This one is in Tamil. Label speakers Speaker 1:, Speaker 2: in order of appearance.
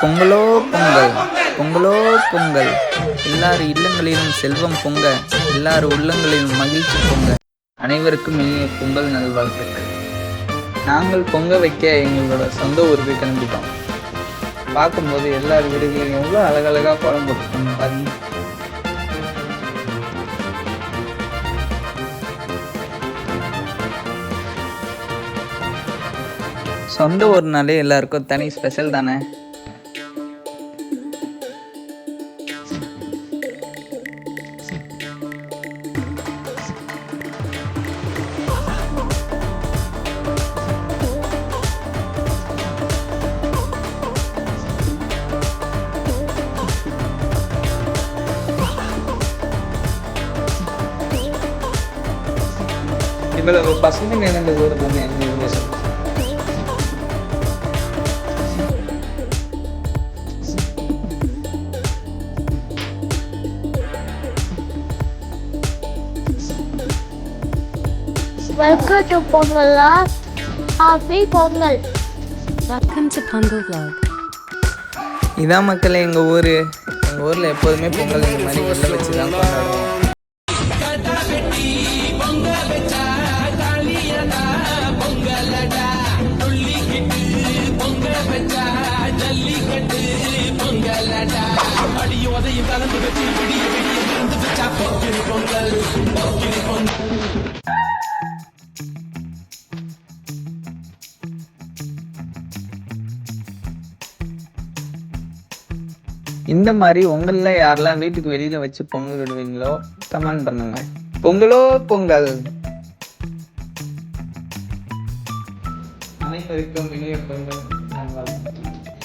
Speaker 1: பொங்கலோ பொங்கல், பொங்கலோ பொங்கல். எல்லார் இல்லங்களிலும் செல்வம் பொங்க, எல்லார் உள்ளங்களிலும் மகிழ்ச்சி பொங்க. அனைவருக்கும் இனிய பொங்கல் நல்வாழ்த்துக்கள். நாங்கள் பொங்க வைக்க எங்களோட சொந்த ஊருக்கு கிளம்பிட்டோம். பார்க்கும்போது எல்லார் வீடுகளையும் எவ்வளோ அழகழகா கோலம் போட்டுருக்காங்க பாருங்க. சொந்த ஊர்னாலே எல்லாருக்கும் தனி ஸ்பெஷல் தானே. இவ்வளவு பசங்க நிறைந்த ஊர் தானே எங்க சொல்லுங்க.
Speaker 2: Welcome to Pongala. Happy Pongal.
Speaker 3: Welcome to Pongal Vlog.
Speaker 1: இதான் மக்களே எங்கள் ஊர். எங்கள் ஊரில் எப்போதுமே பொங்கல் இந்த மாதிரி வெளில வச்சு தான் கொண்டாடுவோம். இந்த மாதிரி உங்களில் யாரெல்லாம் வீட்டுக்கு வெளியில் வச்சு பொங்கல் விடுவீங்களோ கமெண்ட் பண்ணுங்க. பொங்கலோ பொங்கல். அனைவருக்கும் இனிய பொங்கல்.